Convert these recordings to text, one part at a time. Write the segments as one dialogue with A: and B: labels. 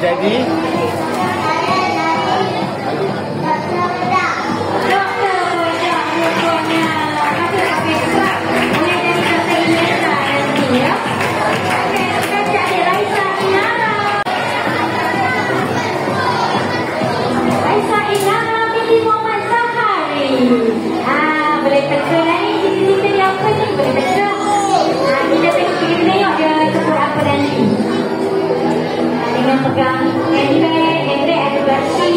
A: Jadi
B: boleh teka lah ni, kita ni apa ni, boleh teka. Kita tengok dia sebut apa nanti. Dengan pegang handbag ada brushi,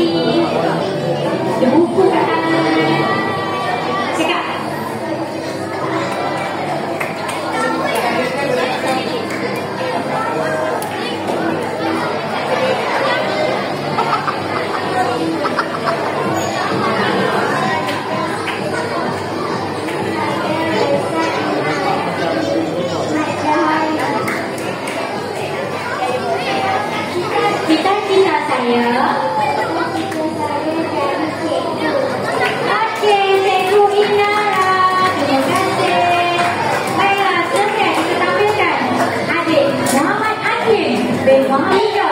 B: ada buku kat tangan. Cakap. Cita-cita saya. Okey, Cikgu Inara. Terima kasih. Baiklah, seterusnya kita tampilkan adik Muhammad Hakim bin Muhammad Ika.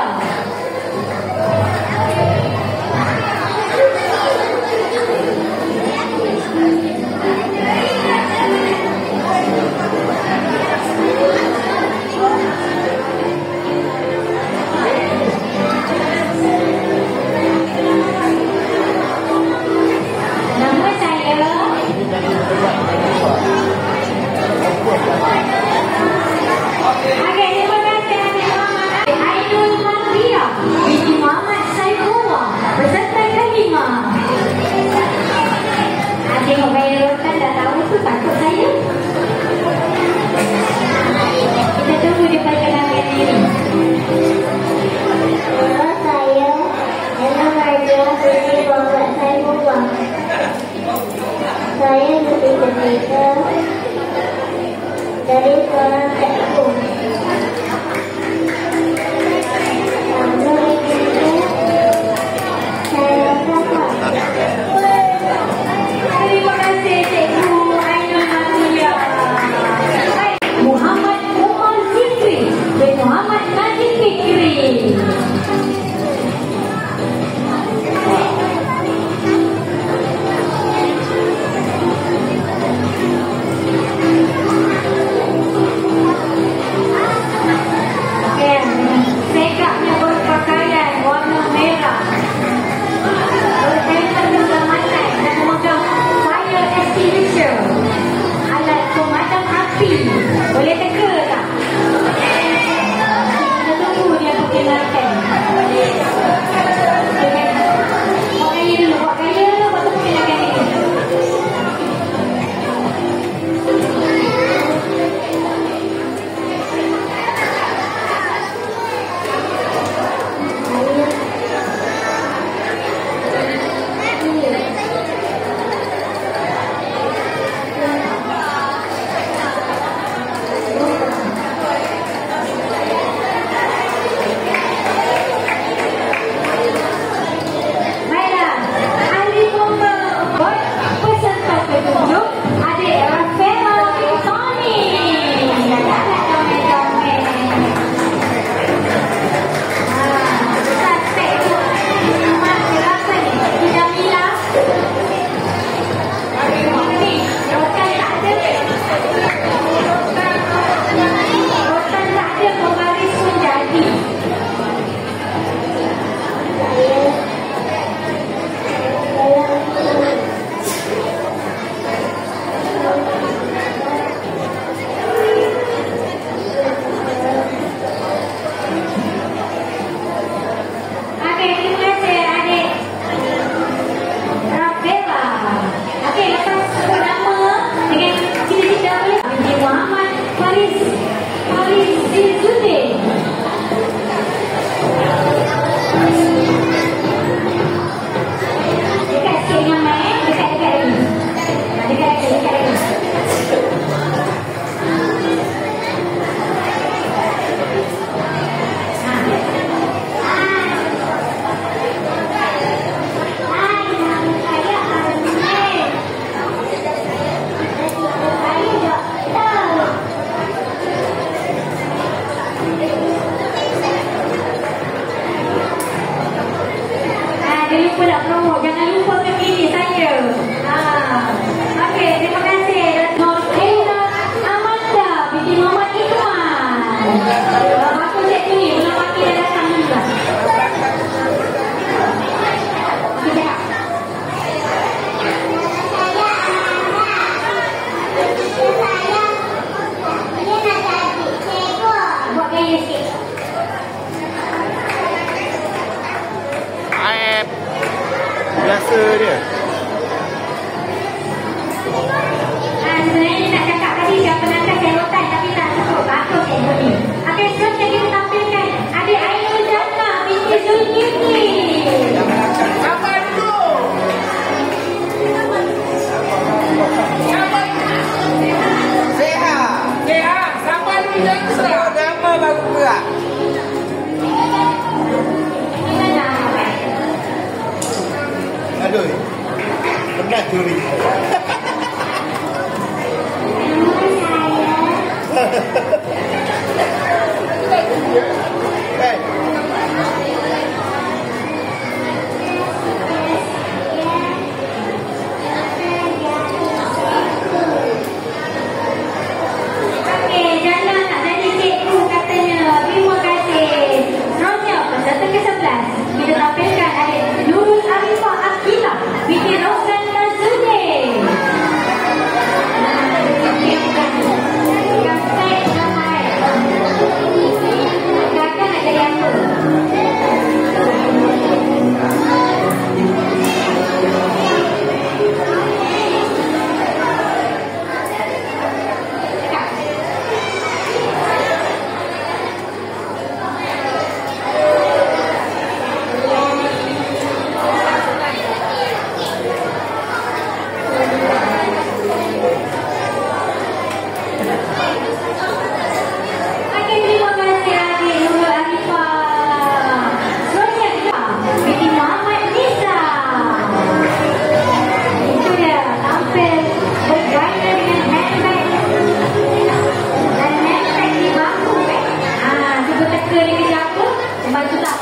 B: Okey, terima kasih adik Muhammad Ainul Mardia.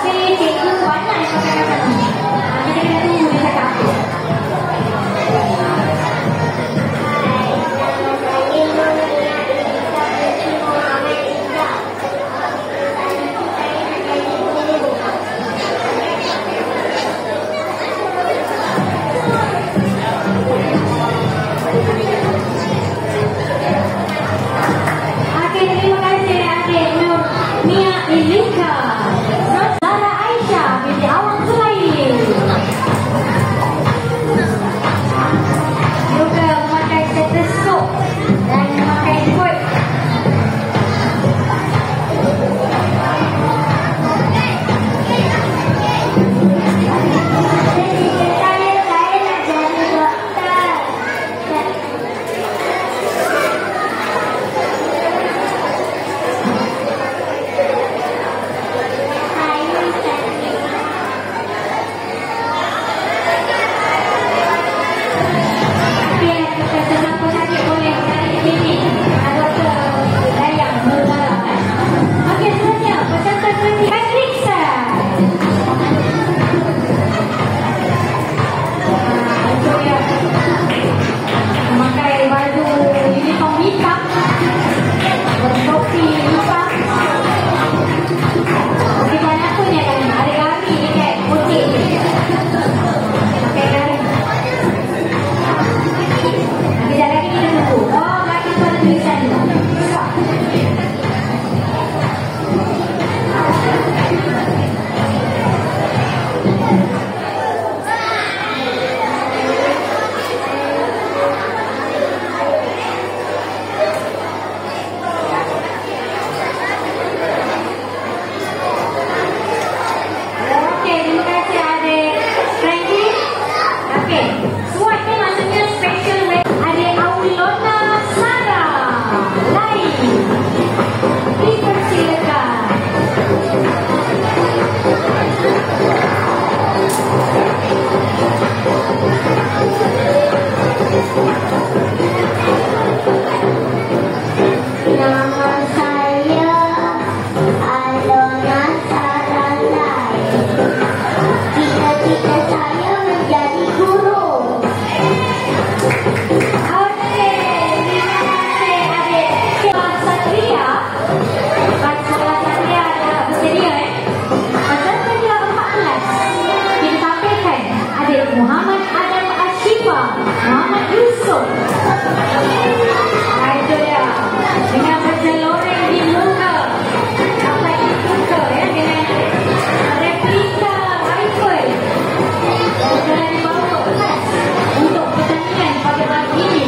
B: Si cikgu banyak yang pakai kata ni. Kita kena tunggu dia cakap apa. Ilika, Zara Aisyah binti Awang Sulaim juga memakai stetoskop dan memakai kod. Saya nak jadi doktor. Muhammad Adam Ashifa, Muhammad Yusuf. Itu dia. Dengan bergeloreng di muka. Sampai di muka ya. Dengan replika rifle. Yang telah dibawa khas untuk pertandingan pada pagi ini.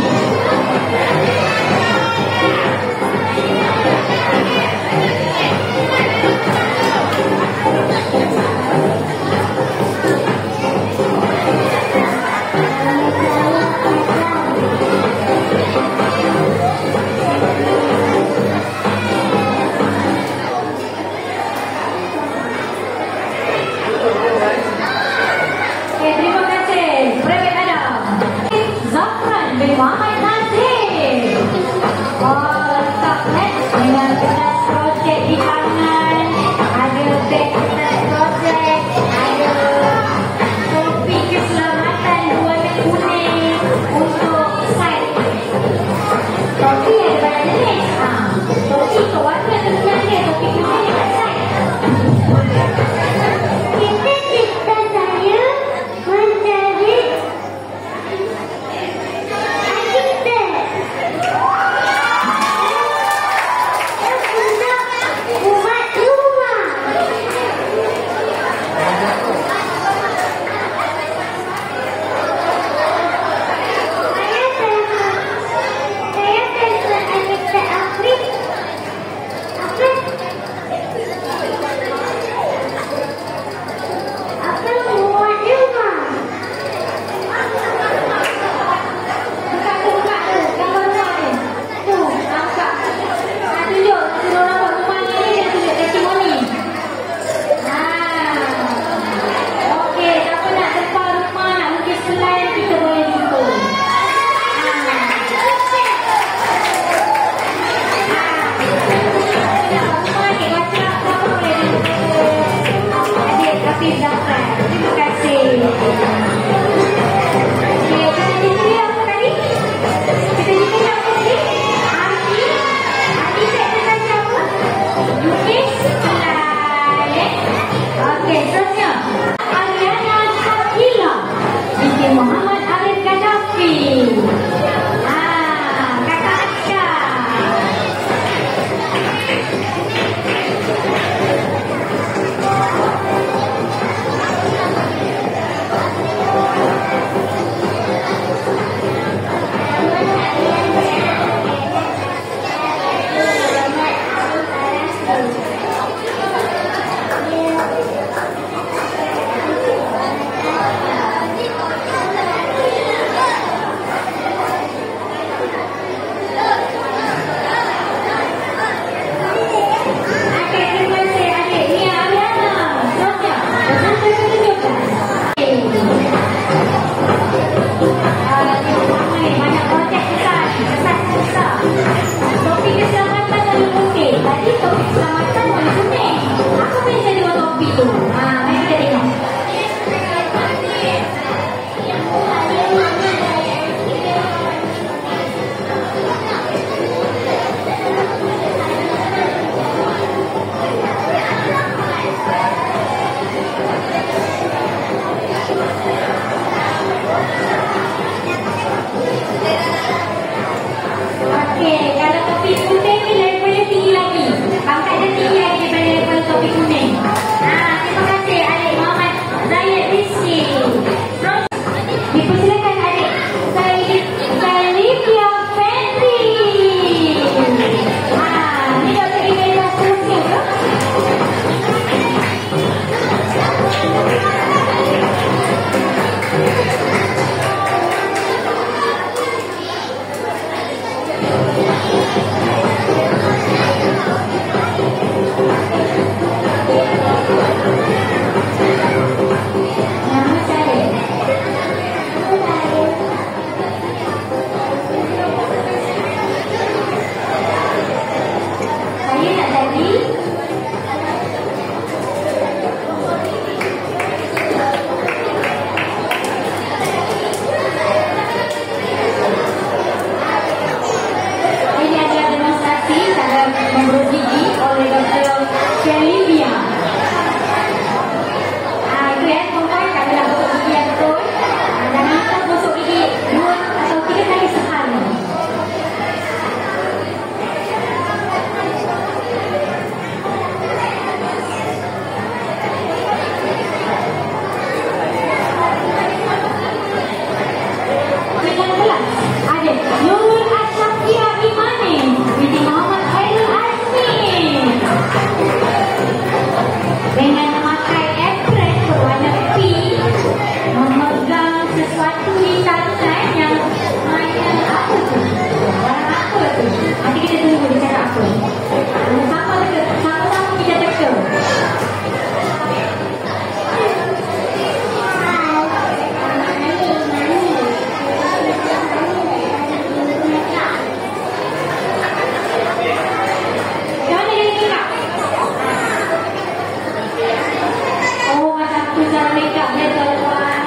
B: dalam makeupnya tuan-tuan.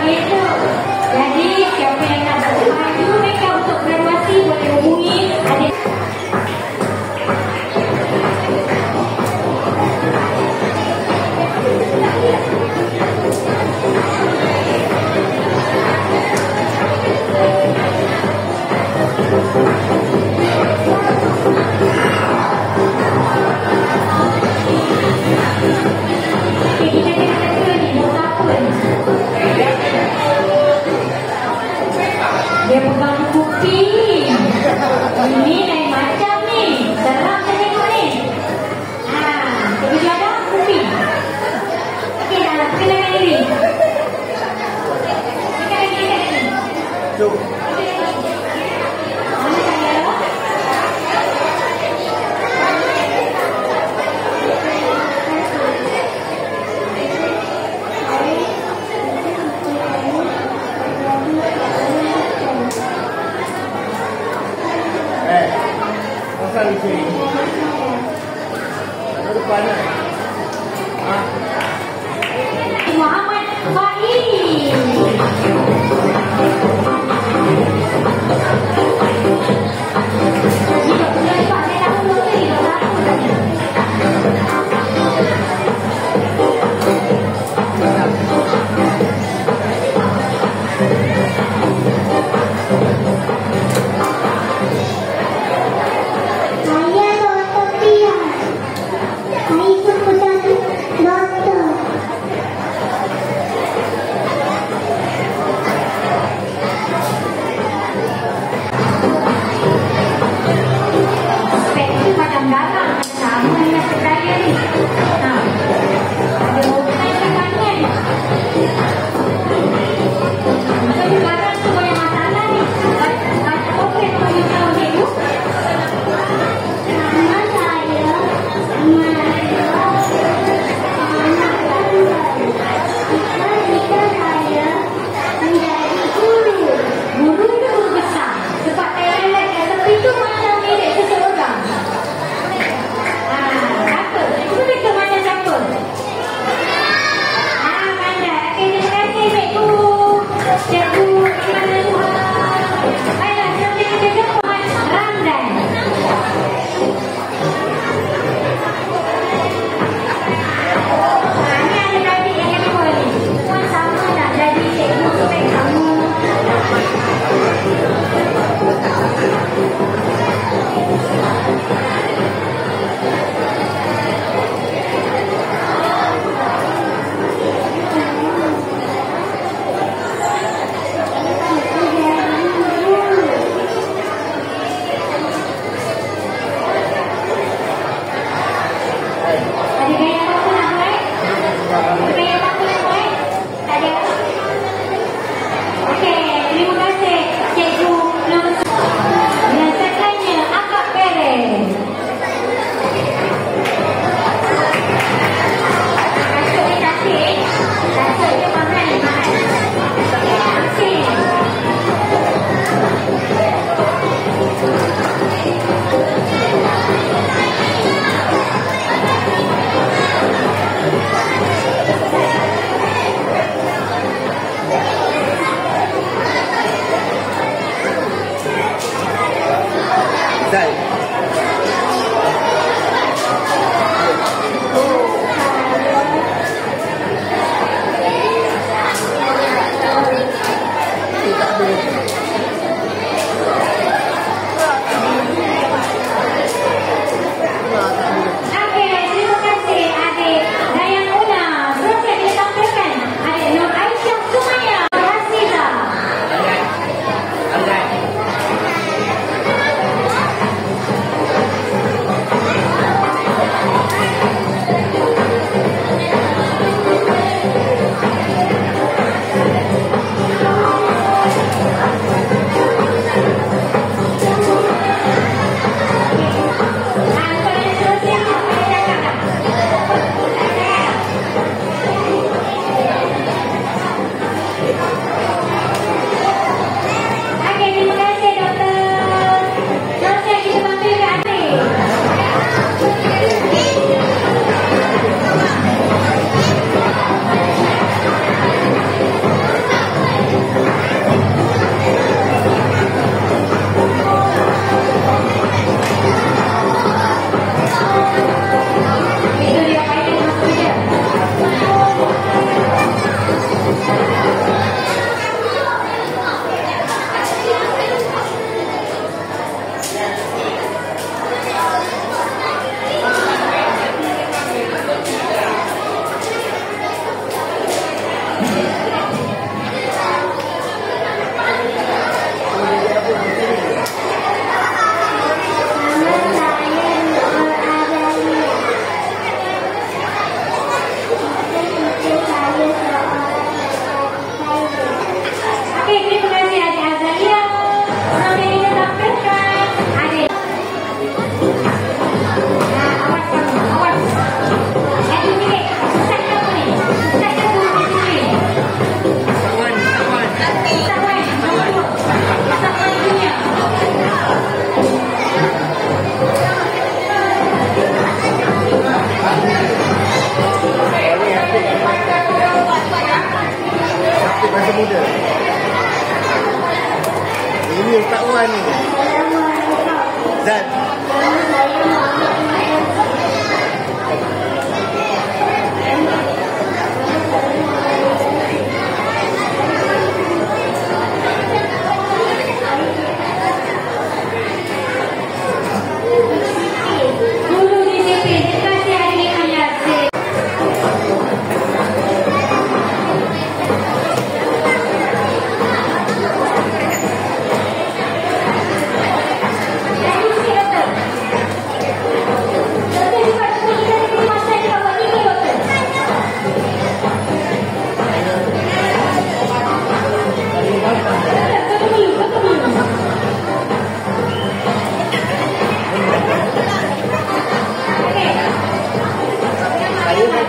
B: Gitu. Jadi siapa yang nak baju makeup untuk graduasi boleh hubungi adik. Dia pegang kuping. Ini lain macam ni. Terang saya tengok ni. Jadi dia ada kuping. Okey, dah kenalkan diri. Kenalkan diri.
A: Jom.
B: Mana saya?
A: Pasal di sini. Ada depan ni.
B: Muhammad Fahim. Jika boleh Pak, saya nak dulu ni.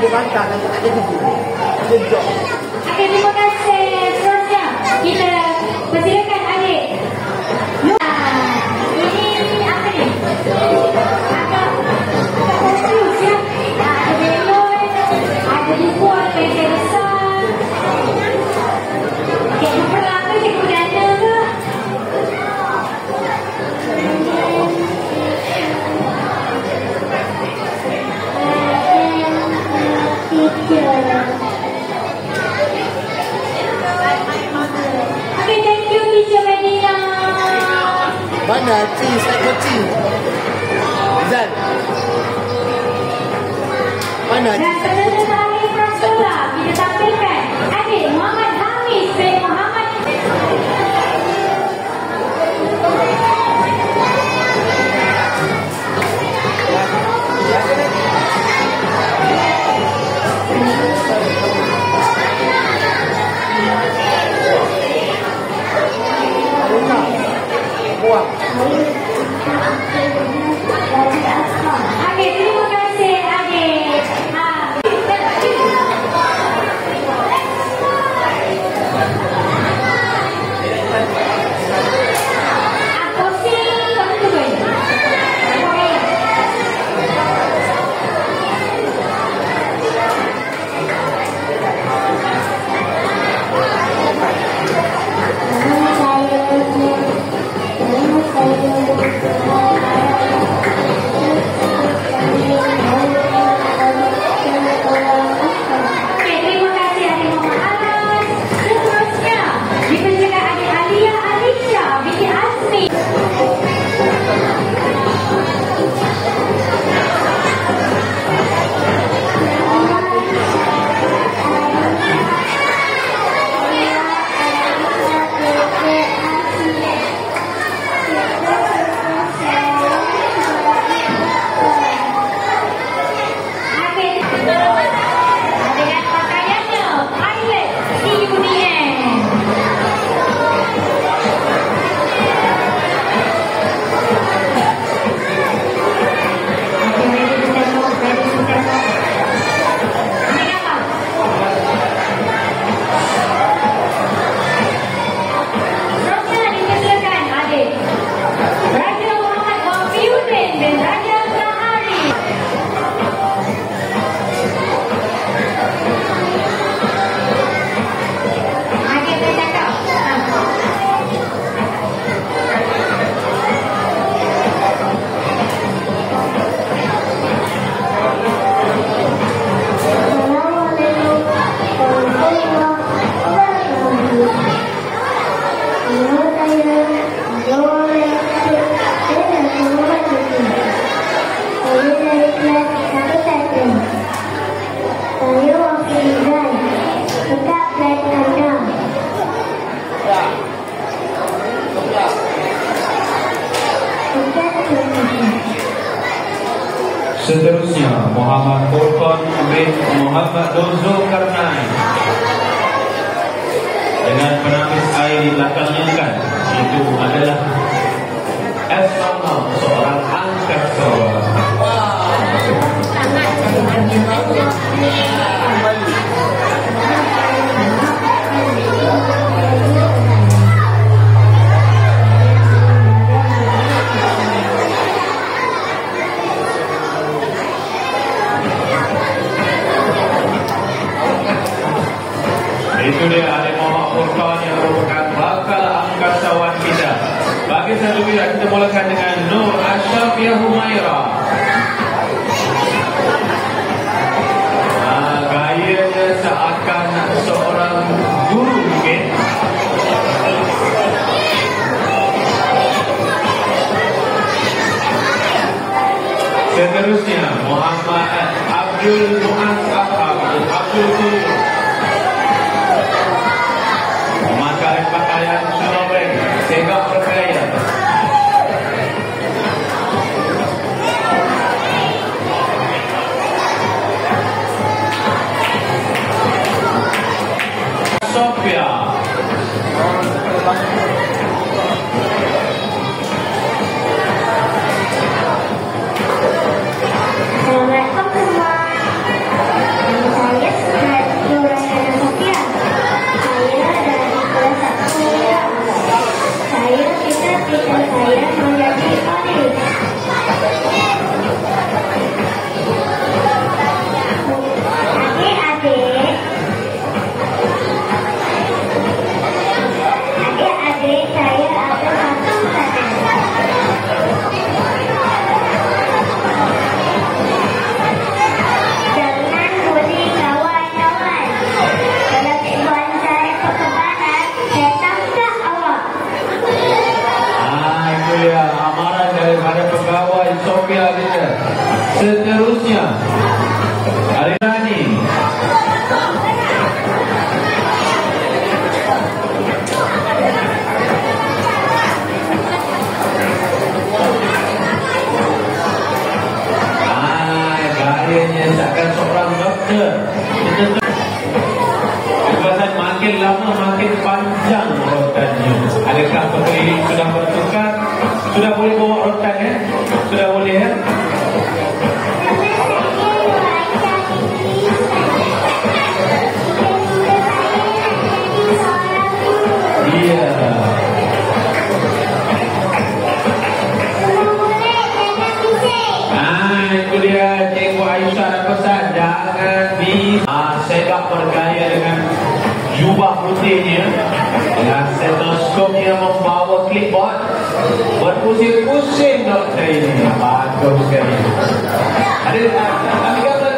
A: Ada bantah dan ada gigi. Ada jok.
B: Okey, terima kasih. Seterusnya, kita persilakan adik. Ini apa ni? Agak confused ya. Ada balon, ada buku, ada pencil besar. Cikgu perang ke cikgu ganda ke? Okay, thank you, Teacher Medina.
A: Mana cheese? Saya buat cheese. Rizal. Mana
B: Dan
A: cheese?
B: peserta terakhir prasekolah kita tampilkan adik Muhammad Hamis bin Muhammad.
A: Buang.
B: Okey, terima kasih adik. Aku sih kamu tu kan? Okey, terima kasih adik Muhammad Anas. Seterusnya, dipersilakan adik Alia Alisha binti Azmi. Dengan pakaiannya, pilot CUDN. Okey, ready to tengok, ready to tengok. Ini apa? Seterusnya dipersilakan adik Raja Muhammad Wafiuddin dan Raja Sahari. Adik saya cakap.
C: Seterusnya Muhammad Furqan bin Muhammad Zulkarnain dengan penapis air di belakangnya kan, itu adalah Esma, seorang angkasa. Itu dia adik Muhammad Furqan yang merupakan bakal angkasawan kita. Bagi selanjutnya kita mulakan dengan Nur Asyafiah Humaira. Gayanya seakan seorang guru mungkin. Seterusnya Muhammad Abdul Muaz Abdul Tur memakai pakaian Surabaya sehingga bergaya. Sofia
B: Assalamualaikum semua.
C: adalah seorang doktor. Kebetulan makin lama makin panjang rotannya. Adakah pekeliling sudah bertukar? Sudah boleh bawa rotan ya? Sudah boleh ya? Iya. Itu dia Cikgu Aisyah dan pesan jangan sedap bergaya dengan jubah putihnya dengan stetoskopnya membawa clipboard berpusing-pusing doktor ini. Bagus sekali. Ada gambar doktor.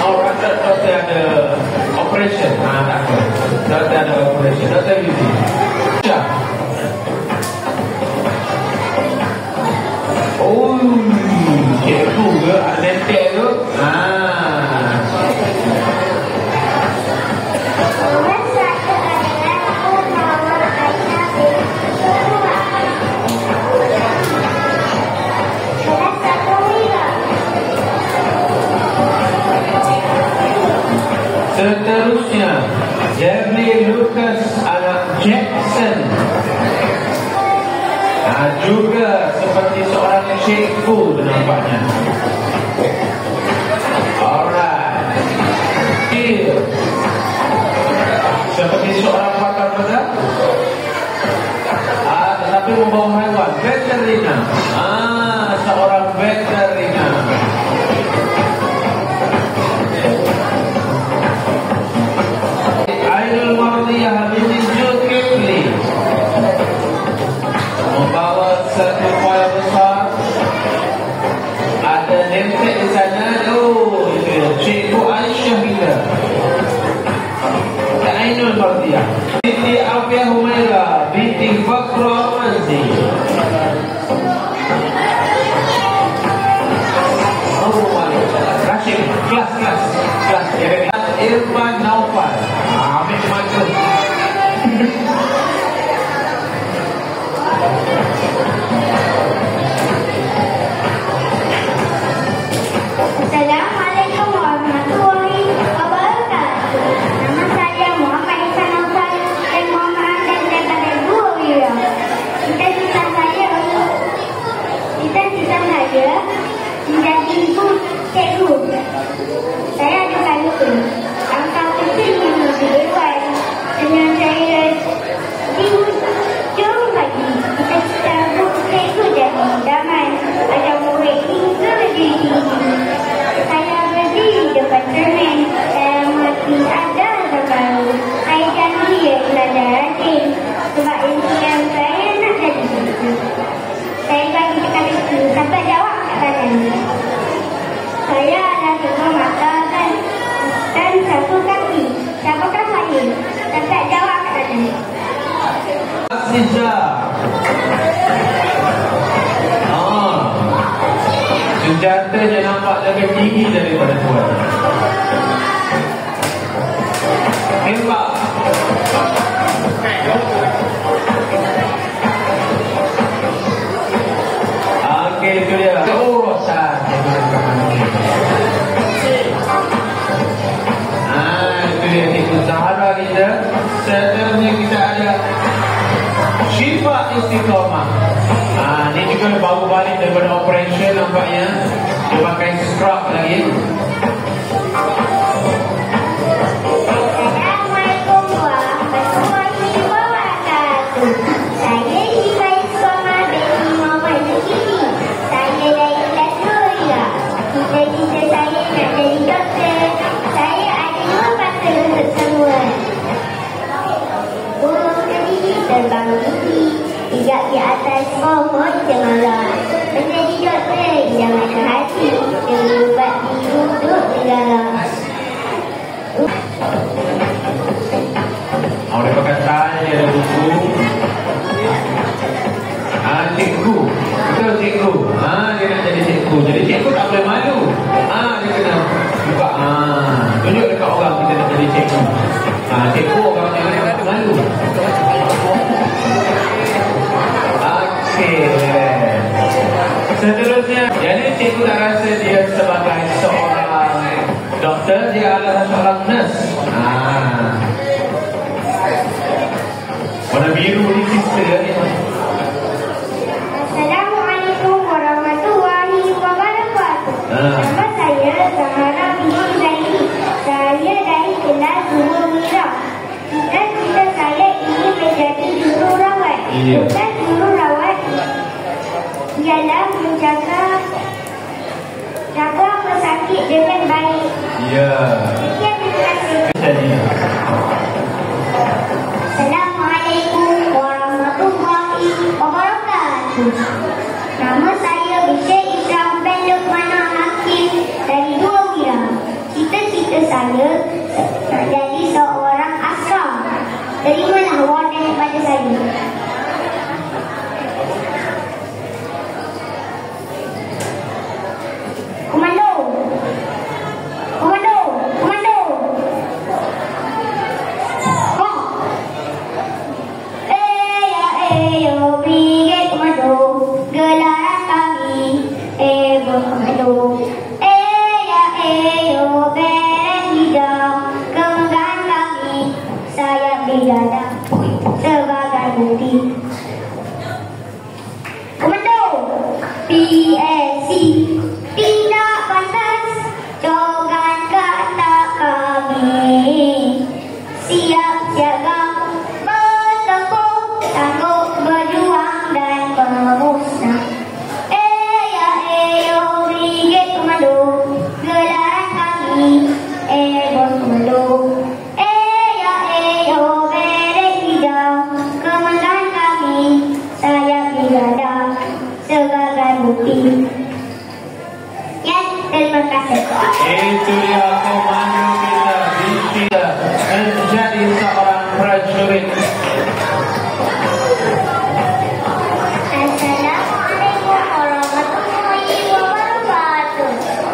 C: Oh, doktor ada operation. Tak apa. Doktor ada operation. Doktor Yuzi. Oh, cikgu ke? Ada lentek tu? Seterusnya Jerry Lucas anak Jackson juga seperti seorang cikgu nampaknya. Alright. Seperti seorang pakar bedah, tetapi membawa hewan. Veterina. Seorang veterina. Ainul Mardiyah binti Zulkifli membawa satu foil besar. Ada nemplate di sana. Oh, itu Cikgu Aisyah kita. Ainul Mardiyah binti Afiah Humaira binti Fakhra Manzi. Oh, Rashid. Kelas. Irfan Naufal. Ambil mata.
B: Assalamualaikum warahmatullahi wabarakatuh. Nama saya Muhammad Ihsan Naufal dan Muhammad Hamdan daripada Guru Wira. Cita-cita saya menjadi ibu cikgu. Saya ada lupa. Angka kecil menuju dewan dengan saya jom lagi. Cita-cita cikgu jadi damai. Ada murid hingga lebih tinggi. Saya berdiri depan cermin dan makin ada terbaru. Saya janji ya belajar rajin sebab impian saya nak jadi cikgu. Saya bagi teka-teki sampai jawab soalan. Saya ada dua mata dan satu kaki. Siapakah saya? Sampai jawab soalan.
C: Sejak senjatanya nampak lebih tinggi daripada tuan. Tembak. Okey, itu dia. Urusan. Itu dia Cikgu Zahra kita. Seterusnya kita ada Syifa Istiqomah. Ini juga baru balik daripada operation nampaknya. Dia pakai scrub lagi.
B: Assalamualaikum warahmatullahi wabarakatuh. Saya Syifa Istiqomah binti Muhammad Zulkifli. Saya dari kelas Wira. Cita-cita saya nak jadi doktor. Saya ada dua mata untuk semua.
C: Doktor dia adalah seorang nurse. Warna biru ni sister ni.
B: Assalamualaikum warahmatullahi wabarakatuh. Nama saya Zahara binti Zaini. Saya dari kelas 2 Mira. Cita-cita saya ingin menjadi jururawat. Bukan jururawat ialah menjaga pesakit dengan baik.
C: Ya.
B: Sekian, terima kasih. Assalamualaikum warahmatullahi wabarakatuh. Nama saya Bishir Islam bin Luqmana Hakim dari 2 Wira. Cita-cita saya nak jadi seorang askar. Terimalah award daripada saya. Komando. Komando. Komando. Brigade Komando, gelaran kami, berkomando. Beret hijau, kemenggan kami, sayap di dada, sebagai bukti. Komando, PSC, tidak pantas, jogan kata kami, siap siaga, bertempur, tangguh berjuang dan bermusnah. Brigade Komando, gelaran kami, berkomando. Beret hijau, kemenggan kami, sayap di dada, sebagai bukti. Ya, terima kasih.
C: Itu dia komando kita, kita menjadi seorang prajurit.
B: Assalamualaikum warahmatullahi wabarakatuh.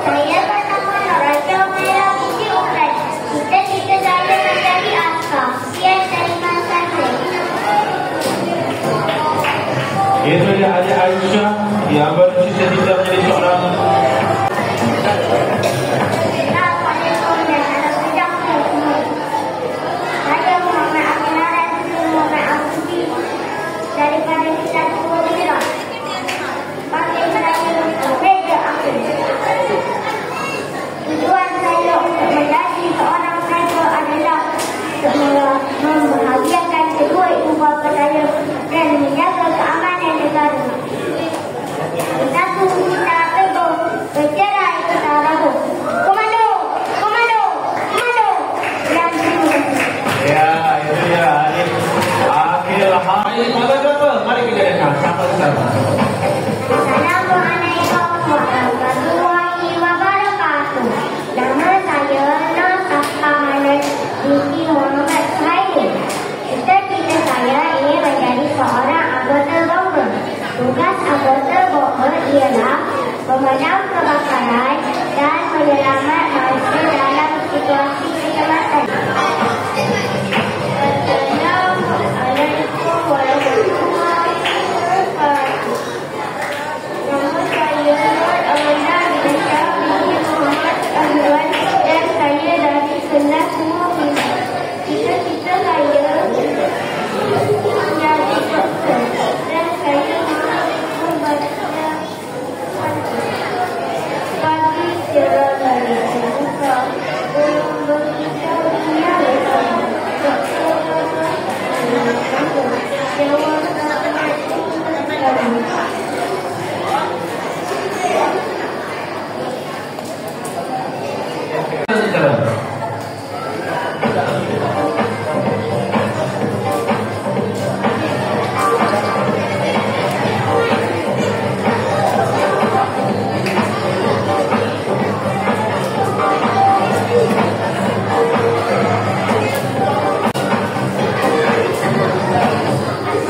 B: Saya bernama Nuraja Merah binti Ukran. Cita-cita saya menjadi askar. Sekian, terima kasih.
C: Itu dia adik Aisyah yang bercita-cita menjadi seorang
B: Assalamualaikum dan salam sejahtera semua. Saya Muhammad Abdularan bin Muhammad Abdi daripada kelas 2 Mira. Panggil saya Meja Akhir. Tujuan saya untuk menjadi seorang striker adalah untuk membahagiakan kedua ibu bapa saya dan menjaga keamanan negara. Satu kita teguh, bercerai kita rapuh. Komando, komando, komando. Dan terima kasih.
C: ya, itu dia adik Akhil Hai. Mari berapa? Mari kita dengar sama-sama.
B: Assalamualaikum warahmatullahi wabarakatuh. Nama saya Nasafah binti Muhammad Suhaili. Cita-cita saya ingin menjadi seorang anggota bomber. Tugas anggota bomber ialah memadam kebakaran dan menyelamat manusia dalam situasi kecemasan. Assalamualaikum warahmatullahi wabarakatuh. Nama saya Nur Amanda binti Muhammad Ahwan dan saya dari kelas 2 Mira. Cita-cita saya menjadi doktor dan saya mahu membaca bagi jalan terbuka belum begitu dunia bersama doktor jawab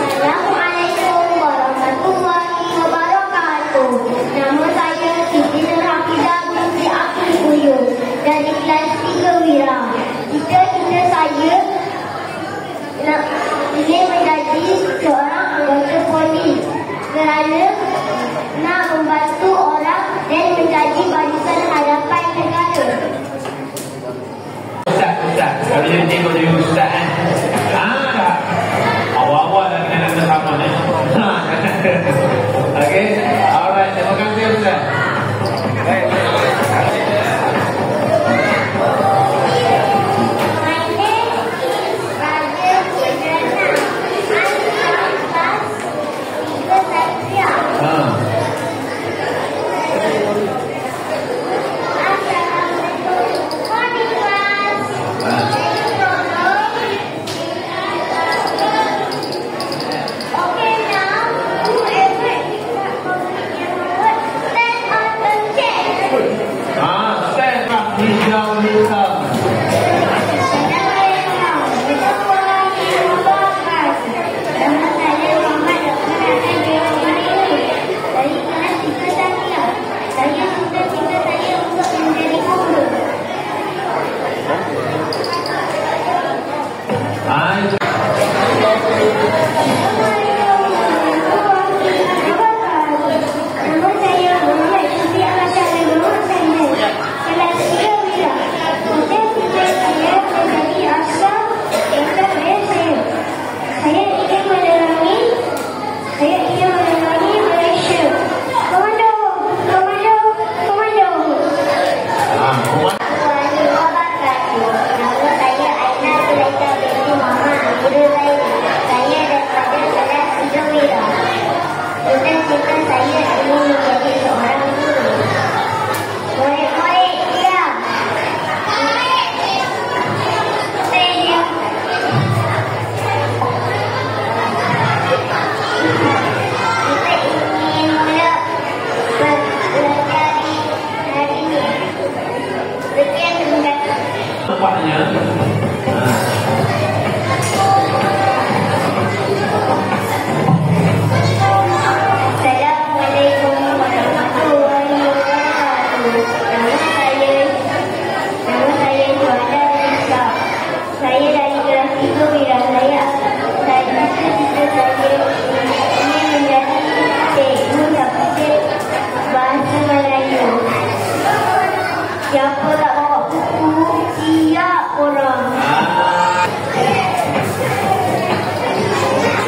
B: Assalamualaikum warahmatullahi wabarakatuh. Nama saya Siti Nurhafidah binti Abdul Buyur dari kelas 3 Wira. Cita-cita saya ingin menjadi seorang anggota polis kerana nak membantu orang dan menjadi barisan hadapan negara.
C: Kalau dia tengok dia ustaz kan. Dah. Awal-awal lagi nak bersama ni. Okay. Alright. Terima kasih ustaz.
B: Siapa tak bawa buku? Siap orang.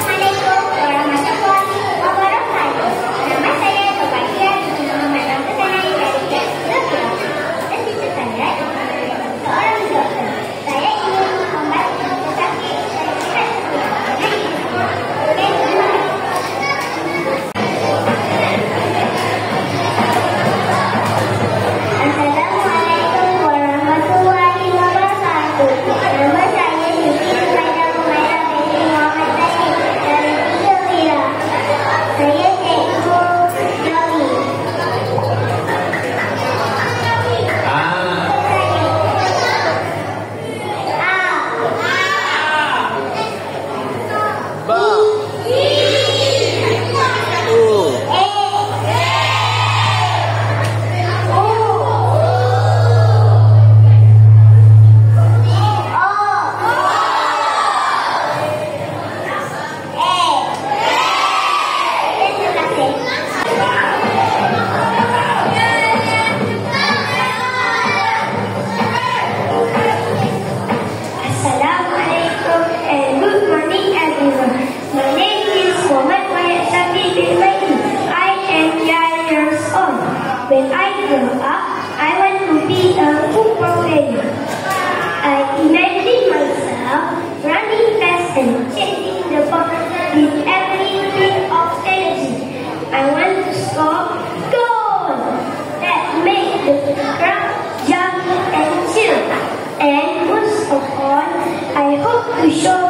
B: Assalamualaikum warahmatullahi wabarakatuh. Nama saya Tobakia Muhammad Ramzan dari Zafira. Dan kita saya seorang doktor. Saya ingin membantu pesakit dan sihat When I grow up, I want to be a football player. I imagine myself running fast and chasing the ball with every bit of energy. I want to score goals that make the crowd jump and cheer. And most of all, I hope to show